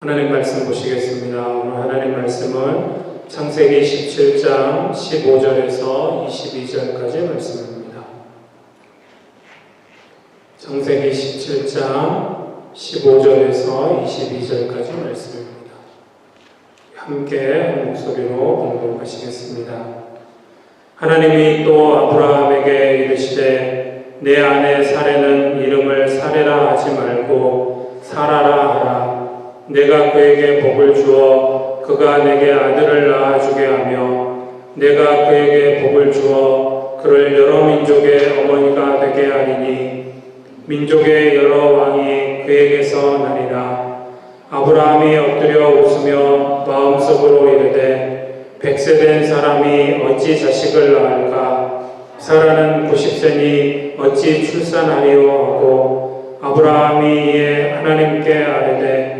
하나님 말씀 보시겠습니다. 오늘 하나님 말씀은 창세기 17장 15절에서 22절까지 말씀입니다. 창세기 17장 15절에서 22절까지 말씀입니다. 함께 한 목소리로 공독하시겠습니다. 하나님이 또 아브라함에게 이르시되 내 아내 사레는 이름을 사레라 하지 말고 사라라 하라. 내가 그에게 복을 주어 그가 내게 아들을 낳아주게 하며 내가 그에게 복을 주어 그를 여러 민족의 어머니가 되게 하리니 민족의 여러 왕이 그에게서 나리라. 아브라함이 엎드려 웃으며 마음속으로 이르되 100세 된 사람이 어찌 자식을 낳을까? 사라는 90세니 어찌 출산하리요 하고 아브라함이 이에 하나님께 아뢰되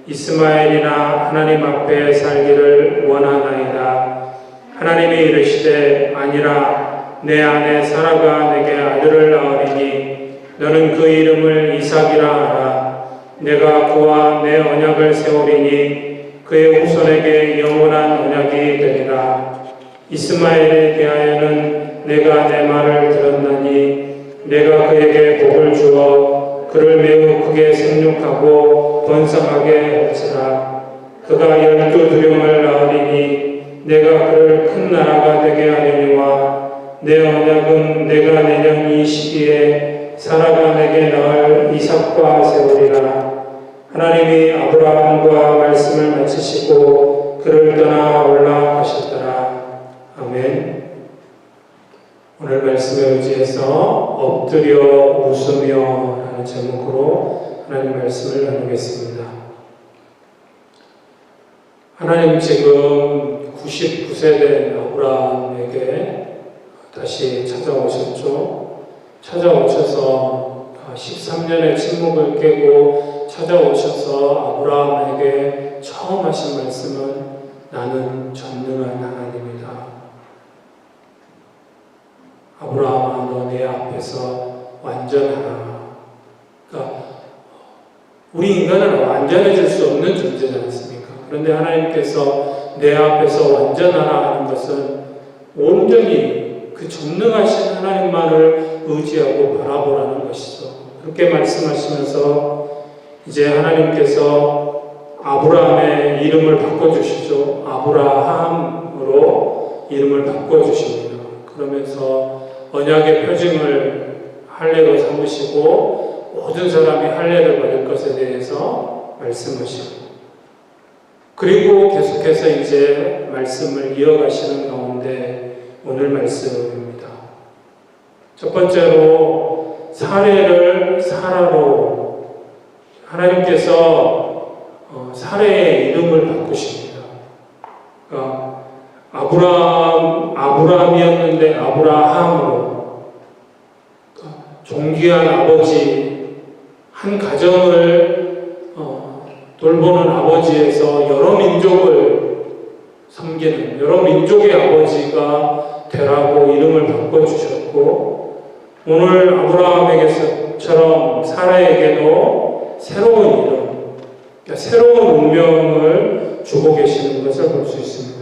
이스마엘이나 하나님 앞에 살기를 원하나이다. 하나님이 이르시되 아니라 내 아내 사라가 내게 아들을 낳으리니 너는 그 이름을 이삭이라 하라. 내가 그와 내 언약을 세우리니 그의 후손에게 영원한 언약이 되리라. 이스마엘에 대하여는 내가 내 말을 들었나니 내가 그에게 복을 주어 그를 매우 크게 생육하고 번성하게 할지라. 그가 12두령을 낳으리니 내가 그를 큰 나라가 되게 하려니와 내 언약은 내가 내년 이 시기에 사라가 내게 낳을 이삭과 세우리라. 하나님이 아브라함과 말씀을 마치시고 그를 떠나 올라가셨더라. 아멘. 오늘 말씀에 의지해서 엎드려 웃으며 라는 제목으로 하나님 말씀을 나누겠습니다. 하나님 지금 99세 된 아브라함에게 다시 찾아오셨죠. 찾아오셔서 13년의 침묵을 깨고 찾아오셔서 아브라함에게 처음 하신 말씀은 나는 전능한 하나님이다. 아브라함아 너 내 앞에서 완전하라. 그러니까 우리 인간은 완전해질 수 없는 존재지 않습니까? 그런데 하나님께서 내 앞에서 완전하라 하는 것은 온전히 그 전능하신 하나님만을 의지하고 바라보라는 것이죠. 그렇게 말씀하시면서 이제 하나님께서 아브라함의 이름을 바꿔주시죠. 아브라함으로 이름을 바꿔주십니다. 그러면서 언약의 표징을 할례로 삼으시고 모든 사람이 할례를 받을 것에 대해서 말씀하시고 그리고 계속해서 이제 말씀을 이어가시는 가운데 오늘 말씀입니다. 첫 번째로 사레를 사라로 하나님께서 사레의 이름을 바꾸십니다. 그러니까 아브라함이었는데 아브라함으로 존귀한 아버지, 한 가정을 돌보는 아버지에서 여러 민족을 섬기는 여러 민족의 아버지가 되라고 이름을 바꿔주셨고 오늘 아브라함에게처럼 사라에게도 새로운 이름, 그러니까 새로운 운명을 주고 계시는 것을 볼 수 있습니다.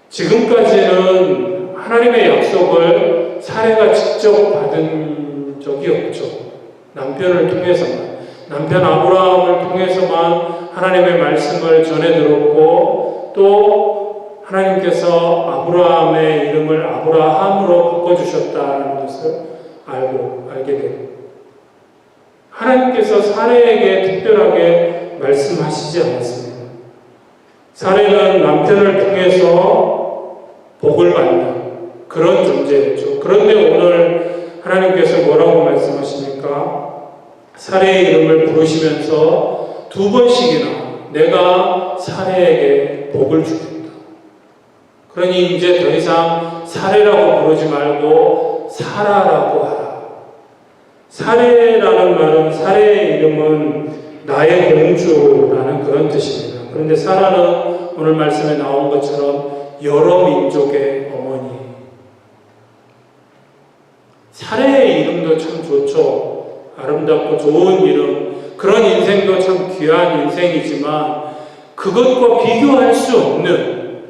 지금까지는 하나님의 약속을 사레가 직접 받은 적이 없죠. 남편을 통해서만, 남편 아브라함을 통해서만 하나님의 말씀을 전해 들었고 또 하나님께서 아브라함의 이름을 아브라함으로 바꿔주셨다는 것을 알게 됩니다. 하나님께서 사레에게 특별하게 말씀하시지 않았습니다. 사레는 남편을 통해서 복을 받는 그런 존재였죠. 그런데 오늘 하나님께서 뭐라고 말씀하십니까? 사레의 이름을 부르시면서 2번씩이나 내가 사레에게 복을 주겠다. 그러니 이제 더 이상 사레라고 부르지 말고 사라라고 하라. 사레라는 말은 사레의 이름은 나의 공주라는 그런 뜻입니다. 그런데 사라는 오늘 말씀에 나온 것처럼 여러 민족의 어머니. 사레의 이름도 참 좋죠. 아름답고 좋은 이름. 그 그런 인생도 참 귀한 인생이지만 그것과 비교할 수 없는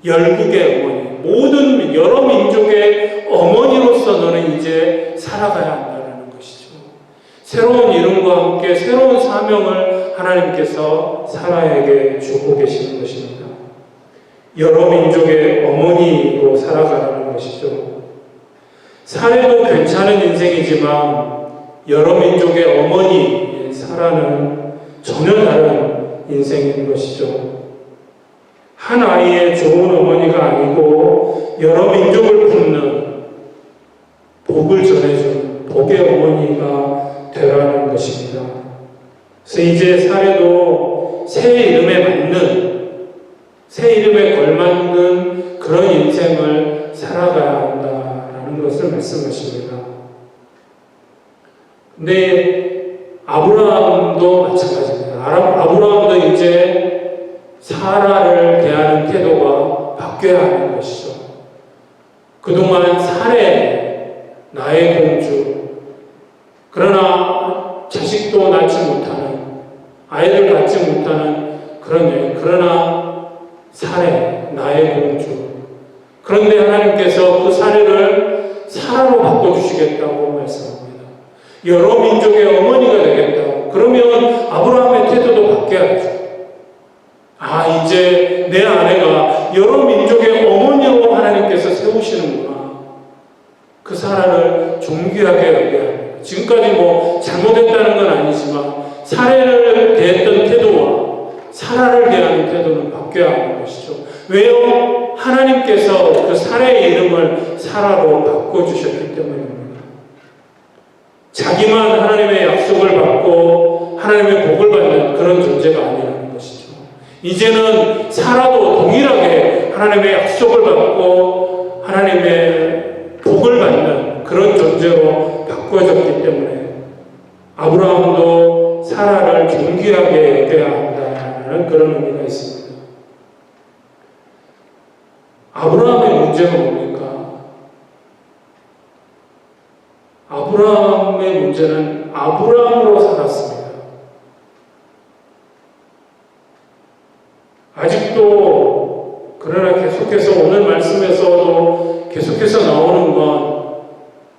열국의 어머니, 모든 여러 민족의 어머니로서 너는 이제 살아가야 한다는 것이죠. 새로운 이름과 함께 새로운 사명을 하나님께서 사라에게 주고 계시는 것입니다. 여러 민족의 어머니로 살아가라는 것이죠. 사례도 괜찮은 인생이지만 여러 민족의 어머니 사라는 전혀 다른 인생인 것이죠. 한 아이의 좋은 어머니가 아니고 여러 민족을 품는 복을 전해주는 복의 어머니가 되라는 것입니다. 그래서 이제 사례도 새 이름에 맞는, 새 이름에 걸맞는 그런 인생을 살아가야 한다라는 것을 말씀하십니다. 근데 아브라함도 마찬가지입니다. 아브라함도 이제 사라를 대하는 태도가 바뀌어야 하는 것이죠. 그동안 사례, 나의 공주, 그러나 자식도 낳지 못하는, 아이를 갖지 못하는 그런 여인, 그러나 사례, 나의 공주. 그런데 하나님께서 그 사례를 사라로 바꿔주시겠다고 말씀합니다. 여러 민족의 어머니가 되겠다고. 그러면 아브라함의 태도도 바뀌어야죠. 이제 내 아내가 여러 민족의 어머니로 하나님께서 세우시는구나. 그 사라를 존귀하게 여겨야 합니다. 지금까지 잘못했다는 건 아니지만 사례를 대했던 태도와 사라를 대하는 태도는 바뀌어야 하는 것이죠. 왜요? 하나님께서 그 사례의 이름을 사라로 바꿔주셨기 때문입니다. 자기만 하나님의 약속을 받고 하나님의 복을 받는 그런 존재가 아니라는 것이죠. 이제는 사라도 동일하게 하나님의 약속을 받고 하나님의 복을 받는 그런 존재로 바꿔졌기 때문에 아브라함도 사라를 존귀하게 여겨야 한다는 그런 의미가 있습니다. 아브라함의 문제가 뭡니까? 아브라함의 문제는 아브라함으로 살았습니다. 아직도 그러나 계속해서 오늘 말씀에서도 계속해서 나오는 건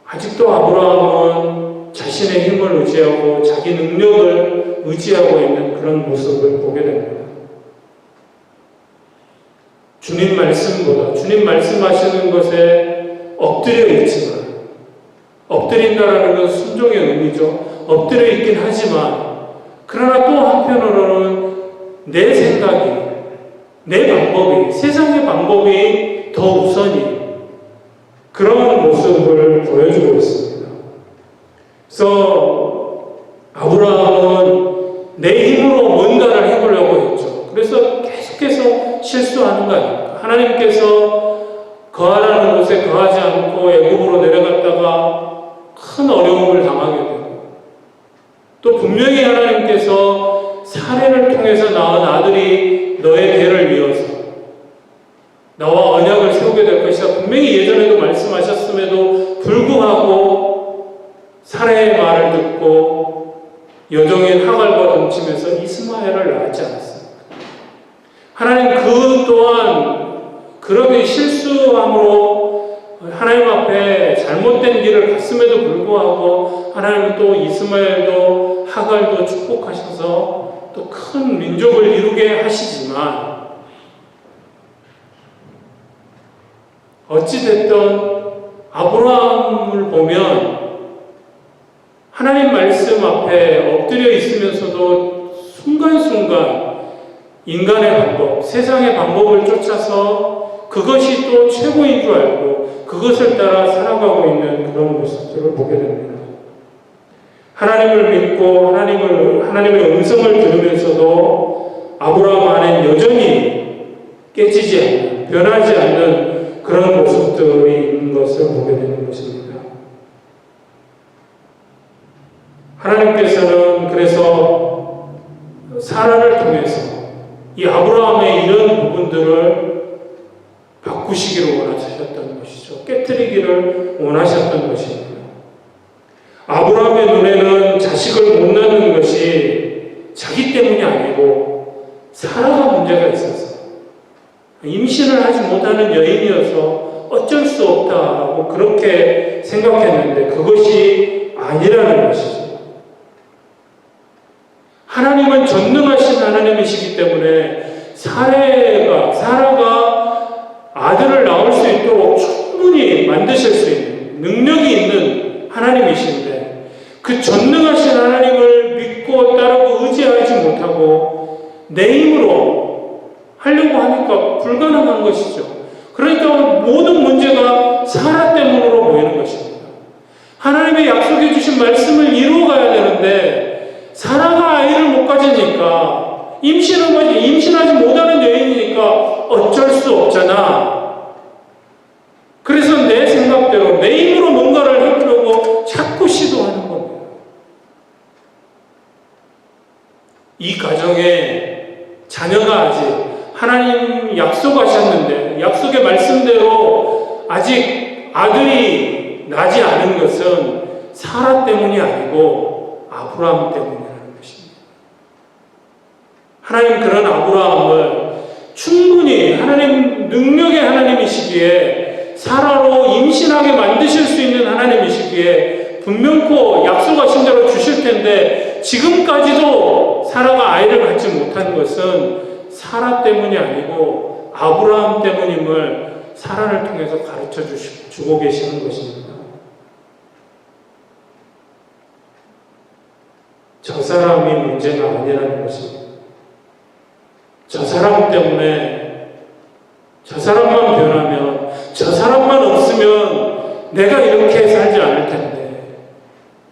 아직도 아브라함은 자신의 힘을 의지하고 자기 능력을 의지하고 있는 그런 모습을 보게 됩니다. 주님 말씀보다 주님 말씀하시는 것에 엎드려 있지만, 엎드린다라는 건 순종의 의미죠. 엎드려 있긴 하지만 그러나 또 한편으로는 내 생각이, 내 방법이, 세상의 방법이 더 우선이 그런 모습을 보여주고 있습니다. 그래서 아브라함은 내 힘으로 뭔가를 해보려고 했죠. 그래서 계속해서 실수하는 거 아닙니까? 하나님께서 거하라는 곳에 거하지 않고 애굽으로 내려갔다가 큰 어려움을 당하게 되고, 또 분명히 하나님께서 사례를 통해서 낳은 아들이 너의 대를 이어서 나와 언약을 세우게 될 것이다. 분명히 예전에도 말씀하셨음에도 불구하고 사례의 말을 듣고 여종인 하갈과 동침해서 이스마엘을 낳지 않았습니까? 하나님 그 또한 그렇게 실수함으로 하나님 앞에 잘못된 길을 갔음에도 불구하고 하나님은 또 이스마엘도 하갈도 축복하셔서 또 큰 민족을 이루게 하시지만, 어찌됐든 아브라함을 보면 하나님 말씀 앞에 엎드려 있으면서도 순간순간 인간의 방법, 세상의 방법을 쫓아서 그것이 또 최고인 줄 알고 그것을 따라 살아가고 있는 그런 모습들을 보게 됩니다. 하나님을 믿고 하나님의 음성을 들으면서도 아브라함 안에 여전히 깨지지 않는, 변하지 않는 그런 모습들이 있는 것을 보게 되는 것입니다. 하나님께서는 그래서 사라를 통해서 이 아브라함의 이런 부분들을 바꾸시기를 원하셨던 것이죠. 깨트리기를 원하셨던 것입니다. 아브라함의 눈에는 자식 자식을 못 낳는 것이 자기 때문이 아니고 사라가 문제가 있어서 임신을 하지 못하는 여인이어서 어쩔 수 없다라고 그렇게 생각했는데 그것이 아니라는 것이죠. 하나님은 전능하신 하나님이시기 때문에 사라가 아들을 낳을 수 있도록 충분히 만드실 수 있는 능력이 있는 하나님이신데 그 전능하신 하나님을 믿고 따르고 의지하지 못하고 내 힘으로 하려고 하니까 불가능한 것이죠. 그러니까 모든 문제가 사라 때문으로 보이는 것입니다. 하나님의 약속해 주신 말씀을 이루어가야 되는데 사라가 아이를 못 가지니까 임신하지 못하는 여인이니까 어쩔 수 없잖아. 그래서 내 생각대로 내 힘으로 뭔가를 해보려고 자꾸 시도하는 겁니다. 이 가정에 자녀가 아직 하나님 약속하셨는데 약속의 말씀대로 아직 아들이 나지 않은 것은 사라 때문이 아니고 아브라함 때문이라는 것입니다. 하나님 그런 아브라함을 충분히 하나님 능력의 하나님이시기에 사라로 임신하게 만드실 수 있는 하나님이시기에 분명코 약속하신 대로 주실 텐데 지금까지도 사라가 아이를 갖지 못한 것은 사라 때문이 아니고 아브라함 때문임을 사라를 통해서 가르쳐 주고 계시는 것입니다. 저 사람이 문제가 아니라는 것입니다. 저 사람 때문에 저 사람만 변하면 저 사람만 없으면 내가 이렇게 살지 않을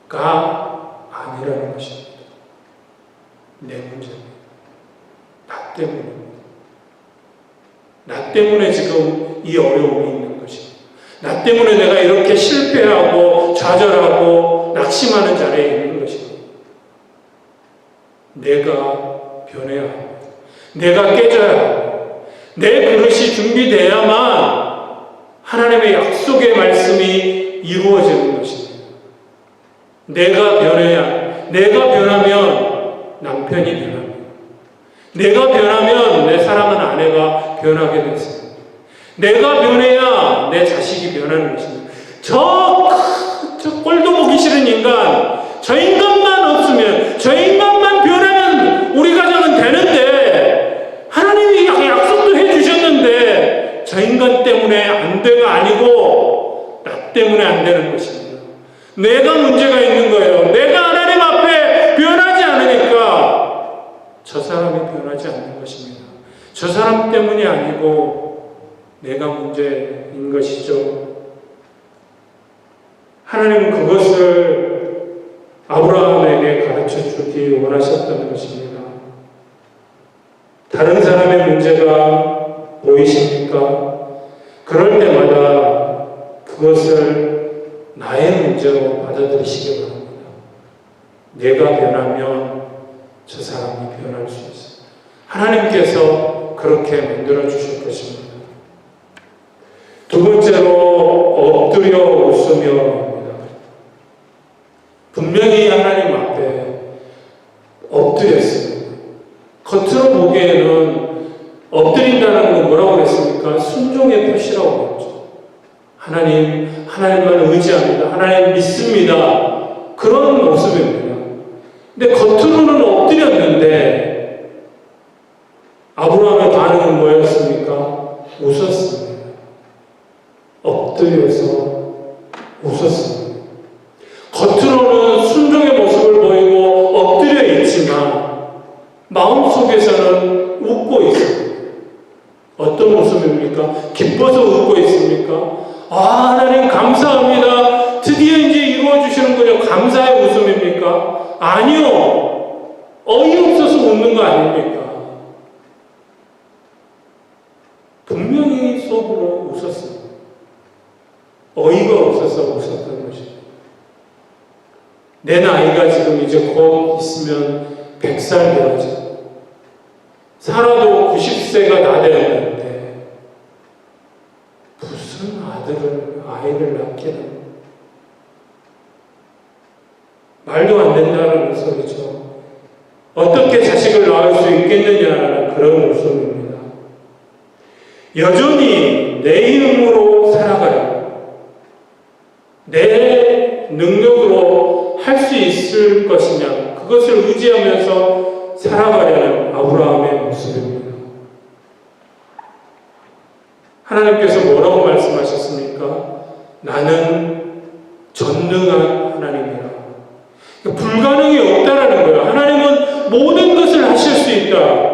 텐데가 아니라는 것입니다. 내 문제입니다. 나 때문입니다. 나 때문에 지금 이 어려움이 있는 것입니다. 나 때문에 내가 이렇게 실패하고 좌절하고 낙심하는 자리에 있는 것입니다. 내가 변해야 합니다. 내가 깨져야 합니다. 내 그릇이 준비되어야만 하나님의 약속의 말씀이 이루어지는 것입니다. 내가 변하면 남편이 변합니다. 내가 변하면 내 사랑하는 아내가 변하게 됐습니다. 내가 변해야 내 자식이 변하는 것입니다. 저 꼴도 보기 싫은 인간, 저 인간만 없으면, 저 인간만 변하면 우리 가정은 되는데 하나님이 약속도 해주셨는데 저 인간 때문에 안 돼가 아니고 나 때문에 안 되는 것입니다. 내가 문제가 있는 거예요. 내가 하나님 앞에 변하지 않으니까 저 사람이 변하지 않는 것입니다. 저 사람 때문이 아니고 내가 문제인 것이죠. 하나님은 그것을 아브라함에게 가르쳐 주기 원하셨던 것입니다. 다른 사람의 문제가 보이십니까? 그럴 때마다 그것을 나의 문제로 받아들이시기 바랍니다. 내가 변하면 저 사람이 변할 수 있어요. 하나님께서 그렇게 만들어 주실 것입니다. 두 번째로 엎드려 웃으며 합니다. 분명히 하나님 앞에 엎드렸습니다. 겉으로 보기에는 엎드린다는 건 뭐라고 그랬습니까? 순종의 표시라고 그랬죠. 하나님만 의지합니다. 하나님 믿습니다. 그런 모습입니다. 근데 겉으로는 엎드렸는데 아브라함의 반응은 뭐였습니까? 웃었습니다. 엎드려서 웃었습니다. 겉으로는 순종의 모습을 보이고 엎드려 있지만 마음속에서는 웃고 있습니다. 어떤 모습입니까? 기뻐서 웃고 있습니까? 하나님 감사합니다. 드디어 이제 이루어주시는군요. 감사의 웃음입니까? 아니요. 어이없어서 웃는 거 아닙니까? 분명히 속으로 웃었습니다. 어이가 없어서 웃었던 것입니다. 내 나이가 지금 이제 곧 있으면 100살 되어져. 살아도 90세가 다 되었는데 무슨 아이를 낳게 됩니다. 말도 안 된다는 여전히 내 힘으로 살아가요. 내 능력으로 할 수 있을 것이냐, 그것을 의지하면서 살아가려는 아브라함의 모습입니다. 하나님께서 뭐라고 말씀하셨습니까? 나는 전능한 하나님이라. 불가능이 없다라는 거예요. 하나님은 모든 것을 하실 수 있다.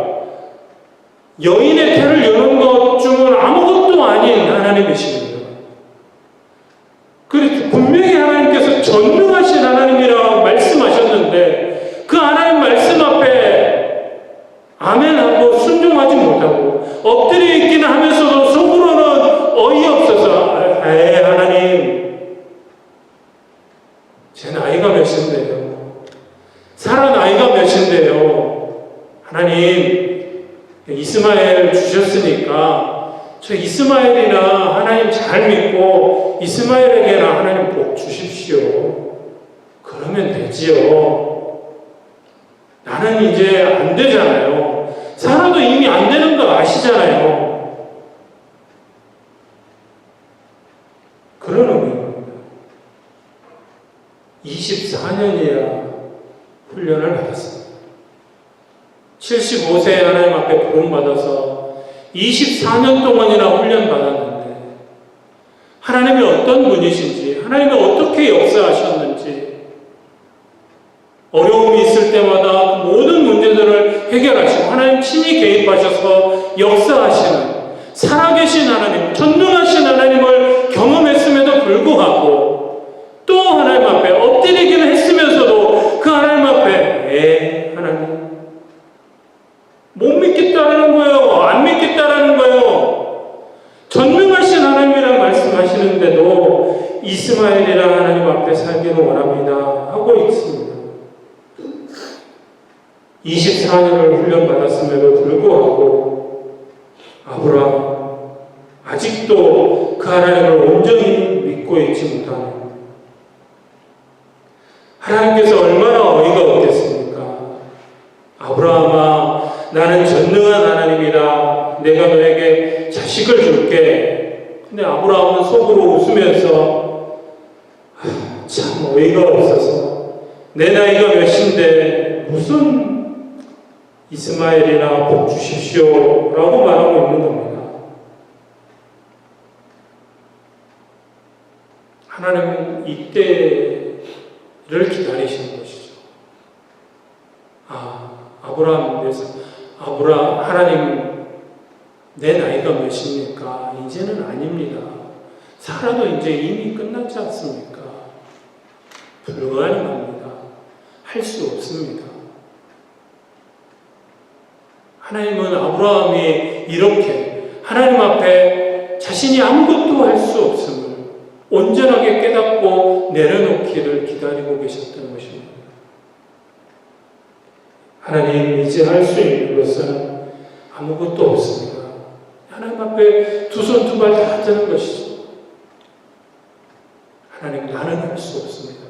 여인의 태를 여는 것 중은 아무것도 아닌 하나님이십니다. 그래서 분명히 하나님께서 전능하신 하나님이라고 말씀하셨는데 그 하나님 말씀 앞에 아멘하고 순종하지 못하고 엎드려 있기는 하면서도 속으로는 어이없어서 하나님, 제 나이가 몇인데요? 살아 나이가 몇인데요? 하나님, 이스마엘 주셨으니까 저 이스마엘이나 하나님 잘 믿고 이스마엘에게나 하나님 복 주십시오. 그러면 되지요. 나는 이제 안 되잖아요. 살아도 이미 안 되는 거 아시잖아요. 그런 의미입니다. 24년이야 훈련을 받았습니다. 75세에 하나님 앞에 부름받아서 24년 동안이나 훈련받았는데 하나님이 어떤 분이신지, 하나님이 어떻게 역사하셨는지, 어려움이 있을 때마다 모든 문제들을 해결하시고 하나님 친히 개입하셔서 역사하시는 살아계신 하나님, 전능하신 하나님을 경험했음에도 불구하고 또 하나님 앞에 엎드리기는 했으면서도 그 하나님 앞에 하나님 못 믿겠다라는 거예요. 안 믿겠다라는 거예요. 전능하신 하나님이라 말씀하시는데도 이스마엘이라 하나님 앞에 살기를 원합니다 하고 있습니다. 24년을 훈련받았음에도 불구하고 아브라함 아직도 그 하나님을 온전히 믿고 있지 못하는, 하나님께서 얼마나 어이가 없겠습니까? 아브라함아, 나는 전능한 하나님이다. 내가 너에게 자식을 줄게. 근데 아브라함은 속으로 웃으면서 참 어이가 없어서 내 나이가 몇인데 무슨 이스마엘이나 복 주십시오 라고 말하고 있는 겁니다. 하나님은 이때를 기다리시는 것이죠. 하나님, 내 나이가 몇입니까? 이제는 아닙니다. 살아도 이제 이미 끝났지 않습니까? 불가능합니다. 할 수 없습니다. 하나님은 아브라함이 이렇게 하나님 앞에 자신이 아무것도 할 수 없음을 온전하게 깨닫고 내려놓기를 기다리고 계셨던 것입니다. 하나님, 이제 할 수 있는 것은 아무것도 없습니다. 하나님 앞에 두 손 두 발 다 드는 것이죠. 하나님, 나는 할 수 없습니다.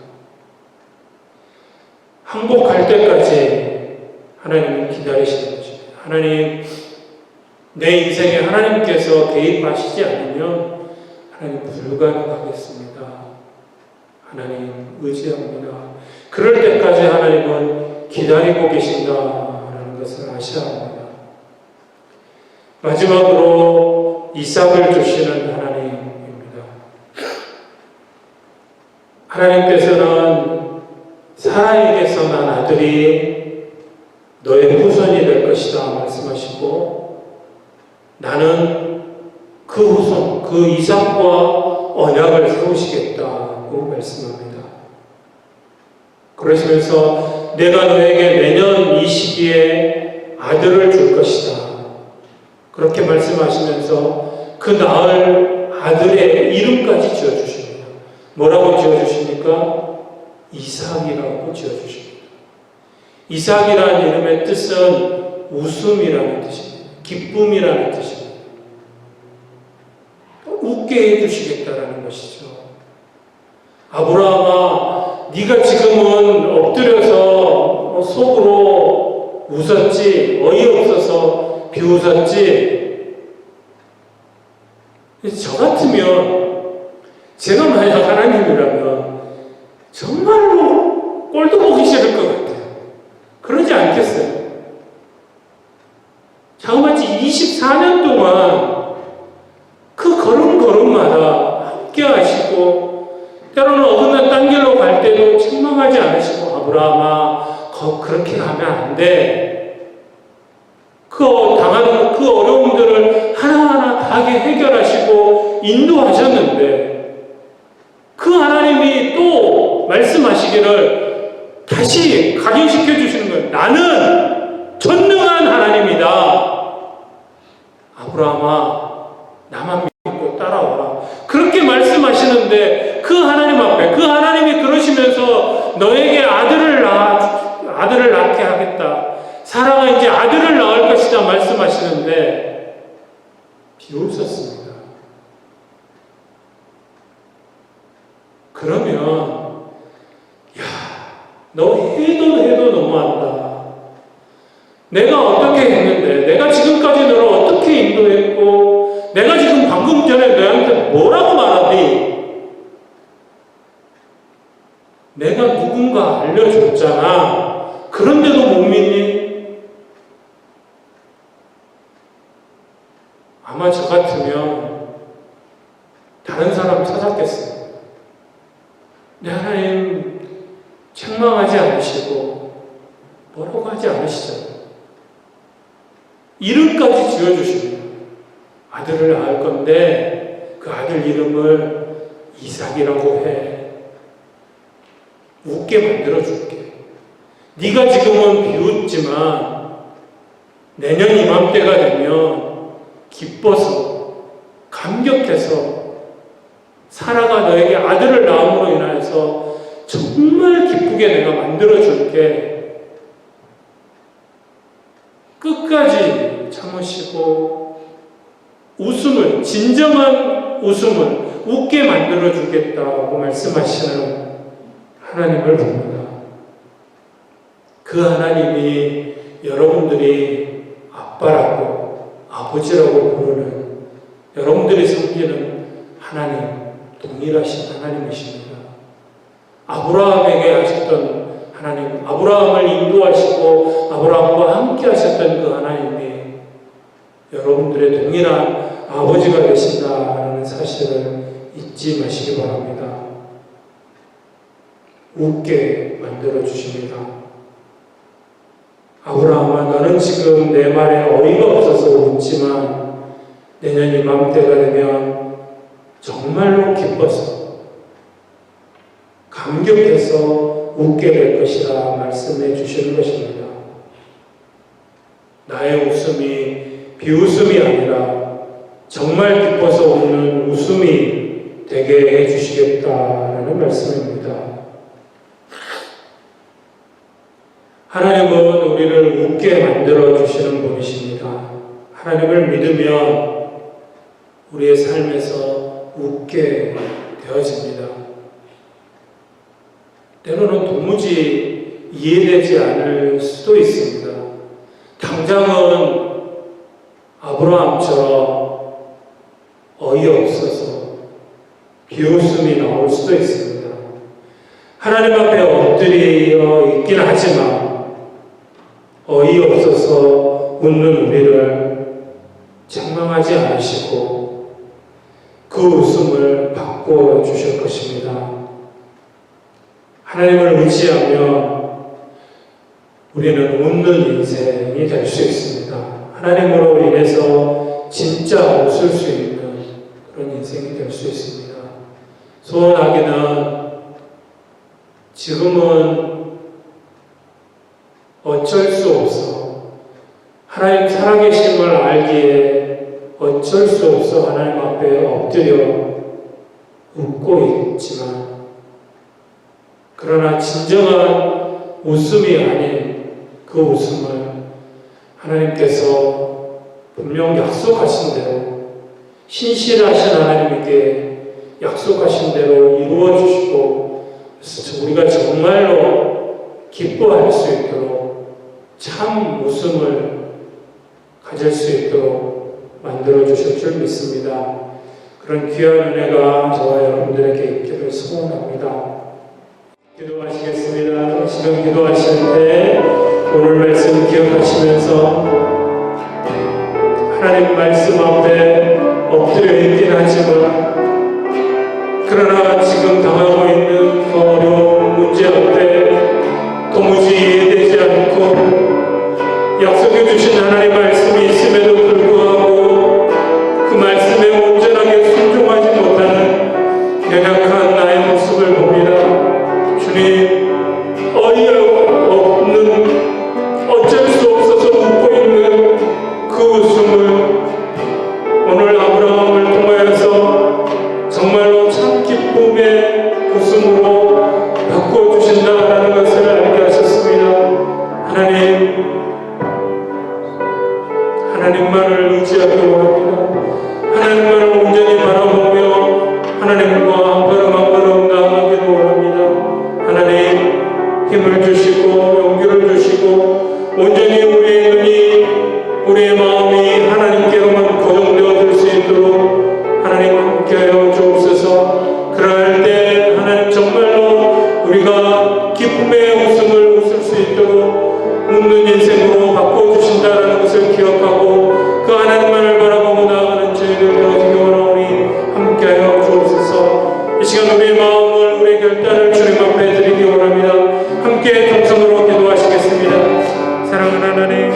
항복할 때까지 하나님은 기다리시는 것입니다. 하나님, 내 인생에 하나님께서 개입하시지 않으면 하나님 불가능하겠습니다. 하나님 의지합니다. 그럴 때까지 하나님은 기다리고 계신다라는 것을 아셔야 합니다. 마지막으로 이삭을 주시는 하나님입니다. 하나님께서는 사라에게서 난 아들이 너의 후손이 될 것이다 말씀하시고, 나는 그 후손, 그 이삭과 언약을 세우시겠다고 말씀합니다. 그러시면서 내가 너에게 내년 이 시기에 아들을 줄 것이다, 그렇게 말씀하시면서 그 낳을 아들의 이름까지 지어주십니다. 뭐라고 지어주십니까? 이삭이라고 지어주십니다. 이삭이라는 이름의 뜻은 웃음이라는 뜻입니다. 기쁨이라는 뜻입니다. 웃게 해주시겠다라는 것이죠. 아브라함아, 네가 지금은 엎드려서 속으로 웃었지, 어이없어서 비웃었지. 저 같으면, 제가 만약 하나님이라면 정말로 꼴도 보기 싫을 것 같아요. 그러지 않겠어요? 자그마치 24년 동안 그 걸음걸음마다 함께 하시고, 때로는 어느 날 딴 길로 갈 때도 책망하지 않으시고, 아브라함아, 그렇게 하면 안 돼. 당하는 그 어려움들을 하나하나 다하게 해결하시고 인도하셨는데, 그 하나님이 또 말씀하시기를 다시 각인시켜 주시는 거예요. 나는 전능한 하나님이다. 아브라함아, 나만 믿고 따라오라. 그렇게 말씀하시는데, 그 하나님 앞에, 그 하나님이 그러시면서 너에게 아들을 낳게 하겠다. 사라가 이제 아들을 낳을 것이다 말씀하시는데 비웃었습니다. 그러면 너 해도 너무한다. 내가 어떻게 했는데, 내가 지금까지 너를 어떻게 인도했고, 내가 지금 방금 전에 너한테 뭐라고 말하니? 내가 누군가 알려줬잖아. 그런데도 못 믿니? 아마 저 같으면 다른 사람 찾았겠어요. 내 하나님 책망하지 않으시고 뭐라고 하지 않으시잖아요. 이름까지 지어주시면 아들을 낳을 건데 그 아들 이름을 이삭이라고 해. 웃게 만들어줄게. 네가 지금은 비웃지만 내년 이맘때가 되면 기뻐서 감격해서 사라가 너에게 아들을 낳음으로 인하여서 정말 기쁘게 내가 만들어줄게. 끝까지 참으시고 웃음을, 진정한 웃음을 웃게 만들어주겠다고 말씀하시는 하나님을 봅니다. 그 하나님이 여러분들이 아빠라고 아버지라고 부르는, 여러분들이 섬기는 하나님, 동일하신 하나님이십니다. 아브라함에게 하셨던 하나님, 아브라함을 인도하시고 아브라함과 함께 하셨던 그 하나님이 여러분들의 동일한 아버지가 되신다는 사실을 잊지 마시기 바랍니다. 웃게 만들어 주십니다. 아브라함아, 너는 지금 내 말에 어이가 없어서 웃지만 내년 이맘때가 되면 정말로 기뻐서 감격해서 웃게 될 것이라 말씀해 주시는 것입니다. 나의 웃음이 비웃음이 아니라 정말 기뻐서 웃는 웃음이 되게 해주시겠다라는 말씀입니다. 하나님은 우리를 웃게 만들어 주시는 분이십니다. 하나님을 믿으면 우리의 삶에서 웃게 되어집니다. 때로는 도무지 이해되지 않을 수도 있습니다. 당장은 아브라함처럼 어이없어서 비웃음이 나올 수도 있습니다. 하나님 앞에 엎드려 있긴 하지만 어이없어서 웃는 우리를 책망하지 않으시고 그 웃음을 바꿔 주실 것입니다. 하나님을 의지하며 우리는 웃는 인생이 될 수 있습니다. 하나님으로 인해서 진짜 웃을 수 있는 그런 인생이 될 수 있습니다. 소원하기는 지금은 어쩔 수 없어. 하나님 살아계심을 알기에 어쩔 수 없어 하나님 앞에 엎드려 웃고 있지만, 그러나 진정한 웃음이 아닌 그 웃음을 하나님께서 분명 약속하신 대로, 신실하신 하나님께 약속하신 대로 이루어 주시고, 우리가 정말로 기뻐할 수 있도록 참 웃음을 가질 수 있도록 만들어 주실 줄 믿습니다. 그런 귀한 은혜가 저와 여러분들에게 있기를 소원합니다. 기도하시겠습니다. 지금 기도하실 때 오늘 말씀 기억하시면서 하나님 말씀 앞에 엎드려 있긴 하지만 그러나 지금 당하고 있는 그 어려운 문제 앞에 도무지 이해되지 않고 약속해 주신 하나님 말씀이 있음에도 불구하고 그 말씀에 온전하게 순종하지 못하는 연약한 나의 모습을 봅니다. 주님, 어이없는 어쩔 수 없어서 웃고 있는 그 웃음을 오늘 아브라함을 통하여서 정말로 참 기쁨의 웃음으로 바꿔주신다라는 것을 알게 하셨습니다. 하나님만을 의지하기 원합니다. 하나님만을 온전히 바라보며 하나님과 한 걸음 한 걸음 나아가기를 원합니다. 하나님, 힘을 주시고 용기를 주시고 온전히 우리의 눈이 우리의 마음이 하나님께로만 고정되어질 수 있도록 하나님 함께하여 주옵소서. 그럴 때 하나님 정말로 우리가 기쁨의 웃음을 웃을 수 있도록 웃는 인생으로 바꿔주신다는 것을 기억하고 그 하나님만을 바라보고 나아가는 저희들 되어지기 원하오니 함께하여 주옵소서. 이 시간 우리의 마음을 우리의 결단을 주님 앞에 드리기 원합니다. 함께 동성으로 기도하시겠습니다. 사랑하는 하나님,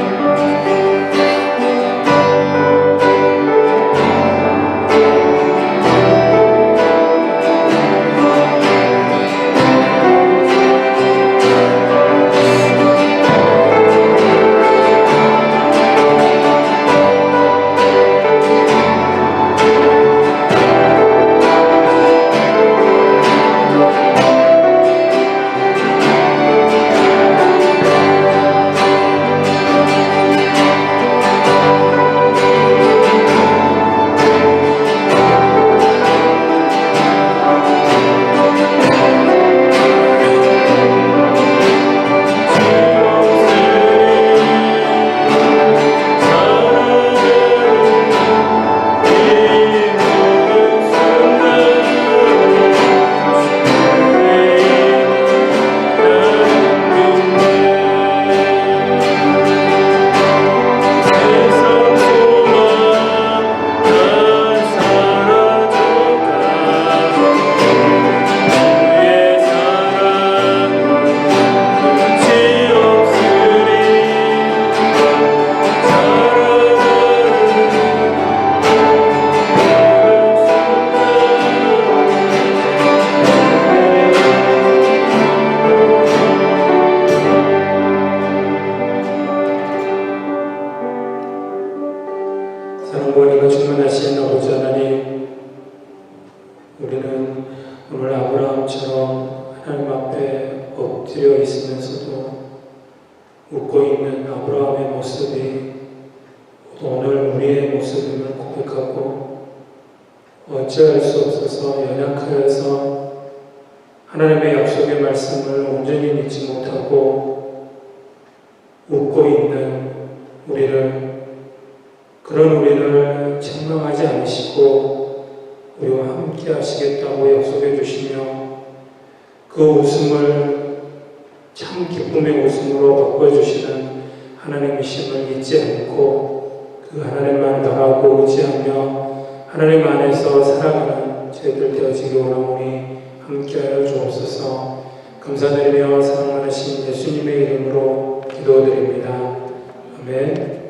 사랑과 충만하신 아버지 하나님, 우리는 오늘 아브라함처럼 하나님 앞에 엎드려 있으면서도 웃고 있는 아브라함의 모습이 오늘 우리의 모습임을 고백하고 어찌할 수 없어서 연약하여서 하나님의 약속의 말씀을 온전히 믿지 못하고 웃고 있는 그런 우리를 책망하지 않으시고 우리와 함께 하시겠다고 약속해 주시며 그 웃음을 참 기쁨의 웃음으로 바꿔주시는 하나님이심을 잊지 않고 그 하나님만 바라고 의지하며 하나님 안에서 살아가는 저희들 되어지기 원하오니 함께하여 주옵소서. 감사드리며 사랑하신 예수님의 이름으로 기도드립니다. 아멘.